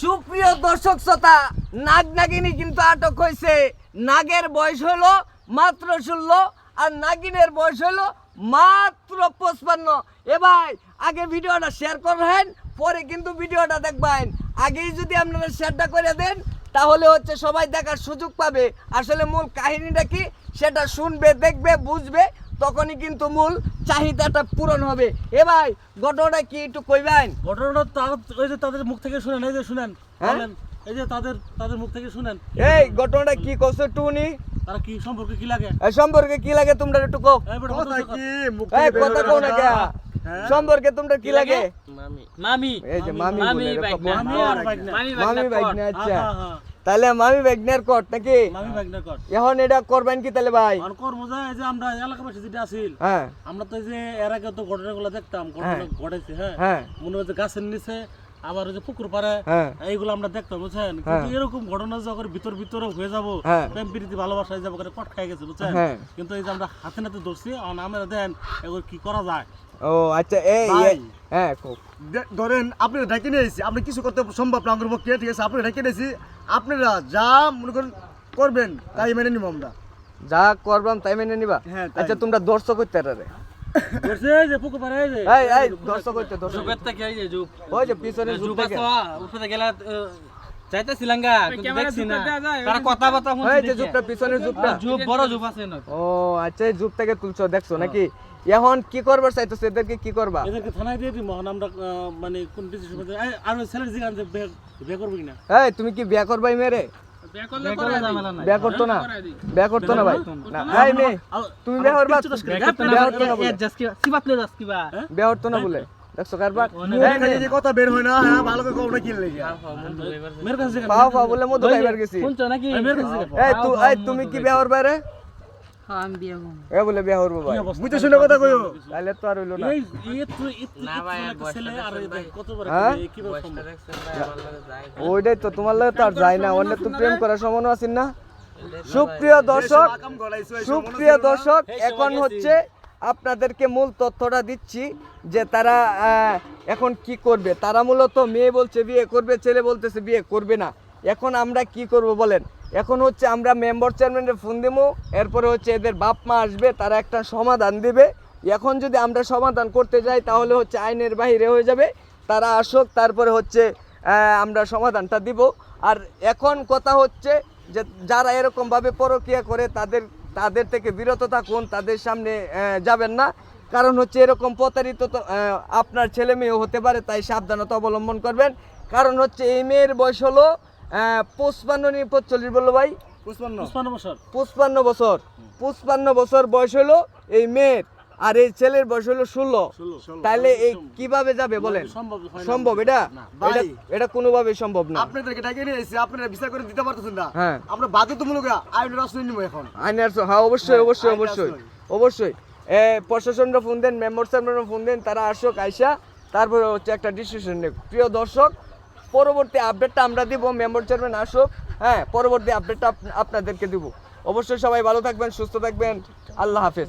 সুপ্রিয় দর্শক শ্রোতা, নাগ নাগিনী কিন্তু আটক হয়েছে। নাগের বয়স হলো মাত্র 16 আর নাগিনের বয়স হলো মাত্র 55। এ ভাই, আগে ভিডিওটা শেয়ার করবেন, পরে কিন্তু ভিডিওটা দেখবেন। আগেই যদি আপনারা শেয়ারটা করে দেন তাহলে হচ্ছে সবাই দেখার সুযোগ পাবে। আসলে মূল কাহিনীটা কি সেটা শুনবে, দেখবে, বুঝবে, তখনই কিন্তু মূল চাহিদাটা পূরণ হবে। এ ভাই, ঘটনাটা কি একটু কইবেন? ঘটনাটা ওই যে তাদের মুখ থেকে শুনেন, এই যে শুনেন, বলেন, এই যে তাদের মুখ থেকে শুনেন। এই ঘটনাটা কি কইছো টুনি? তারা কি সম্পর্কে কি লাগে, এই সম্পর্কে কি লাগে তোমরা একটু কও। কথা কি মুখ এই কথা কও না কে? সম্পর্কে তোমরা কি লাগে? মামি এই যে মামি বলে মামি ভাগ্নে। আচ্ছা, তাহলে মামি ভাগ্নের কট নাকি? মামি ভাগনা কর এখন এটা করবেন কি তাহলে ভাই? আর কর মজা। এই যে আমরা এলাকাবাসী যেটা আছিল, হ্যাঁ আমরা তো এই যে এর আগে তো ঘটনাগুলো দেখতাম, ঘটনা ঘটেছে। হ্যাঁ, হ্যাঁ মনে হচ্ছে গাছের নিচে, আবার ওই যে পুকুর পাড়ে, হ্যাঁ এইগুলো আমরা দেখতাম, বুঝছেন। কিন্তু এরকম ঘটনা যখন ভিতরে হয়ে যাবো, হ্যাঁ। প্রেম প্রীতি ভালোবাসায় যাবো, করে কট খাই গেছে, বুঝছেন। হ্যাঁ। কিন্তু এই যে আমরা হাতে নাতে ধরছি, আমরা দেন এগুলো কি করা যায়। ও আচ্ছা, এই ভাই। হ্যাঁ কও। ধরেন আপনি ঢেকে নিয়েছি, আপনি কিছু করতে সম্ভব না আমাদের পক্ষে, ঠিক আছে? আপনি ঢেকে নিয়েছি, আপনারা যা মনে করেন করবেন তাই মেনে নিব আমরা। যা করবাম তাই মেনে নিবা? হ্যাঁ, তাই। আচ্ছা, তোমরা দর্শক হইতে রে। ধরছে এই যে পুকুর পাড়ে, এই যে এই দর্শক হইতে, দর্শক জুপের থেকে এই যে জুপ ওই যে পিছনে জুপ জুপ থেকে। উপরে গেলে যাইতেছিলাঙ্গা, কিন্তু দেখছি না তারা কথা কথা এই শুনছি। যে জুপটা, পিছনে জুপটা। জুপ বড় জুপ আছে না। ও আচ্ছা, এই জুপ থেকে তুলছো, দেখছো নাকি? এখন কি করবার চাইতেছো? এদেরকে কি করবা? এদেরকে থানায় দিয়ে দিব। আমরা মানে কোন ডিসিশন আর ওই ছেলের জিগান যে বিয়ে করবো কিনা। এই তুমি কি বিয়া করবাই মেরে? বিয়া করতো না, বিয়া করতো না ভাই। না এই মেয়ে, তুমি বিয়া করবা? বিয়া করতো না বলে, বিয়া করতো না বলে, দেখছো কারবার? এই মেয়ে, যে কথা বের হয় না, হ্যাঁ ভালো করে কোবরা কিনলে গিয়া মেয়ের কাছে জিগান। পাও পাও বলে মধু খাইবার গেছি। শুনছো নাকি? মেয়ের কাছে জিগান। এই তুমি কি বিয়া করবা রে? এ বলে বিয়া করবো ভাই। বুঝতে শুনে কথা কইও। তাহলে তো আর হইলো না। এই ছেলে আর কত বড় হ্যাঁ? কিভাবে সম্ভব? ওইটাই তো, তোমার লাগে তো আর যায় না, অন্য তো প্রেম করার সম্ভাবনা আছে না। সুপ্রিয় দর্শক, সুপ্রিয় দর্শক, এখন হচ্ছে আপনাদেরকে মূল তথ্যটা দিচ্ছি যে তারা এখন কি করবে। তারা মূলত মেয়ে বলছে বিয়ে করবে, ছেলে বলতেছে বিয়ে করবে না। এখন আমরা কি করব বলেন? এখন হচ্ছে আমরা মেম্বার চেয়ারম্যানের ফোন দেবো, এরপরে হচ্ছে এদের বাপ মা আসবে, তারা একটা সমাধান দেবে। এখন যদি আমরা সমাধান করতে যাই তাহলে হচ্ছে আইনের বাইরে হয়ে যাবে। তারা আসুক, তারপরে হচ্ছে আমরা সমাধানটা দিব। আর এখন কথা হচ্ছে যে যারা এরকমভাবে পরকীয়া করে তাদের থেকে বিরত থাকুন, তাদের সামনে যাবেন না। কারণ হচ্ছে এরকম প্রতারিত তো আপনার ছেলে মেয়েও হতে পারে, তাই সাবধানতা অবলম্বন করবেন। কারণ হচ্ছে এই মেয়ের বয়স হলো 45 বললো ভাই, 55 বছর। 55 বছর বয়স হলো এই মেয়ের, আর এই ছেলের বয়স হলো 16। তাহলে এই কিভাবে যাবে বলেন? সম্ভব এটা? এটা কোনোভাবে সম্ভব না। আপনাদেরকে ঢেকে নিয়েছি, আপনারা বিচার করে দিতে পারতেছেন না। হ্যাঁ, আমরা বাধ্যতামূলক আইনের আশ্রয় নিব এখন। হ্যাঁ অবশ্যই অবশ্যই অবশ্যই অবশ্যই। প্রশাসনরা ফোন দেন, মেম্বার সাহেবরা ফোন দেন, তারা আসুক, আইসা তারপরে হচ্ছে একটা ডিসিশন নেব। প্রিয় দর্শক, পরবর্তী আপডেটটা আমরা দিব, মেম্বার চেয়ারম্যান আসুক, হ্যাঁ পরবর্তী আপডেটটা আপনাদেরকে দিব। অবশ্যই সবাই ভালো থাকবেন, সুস্থ থাকবেন, আল্লাহ হাফেজ।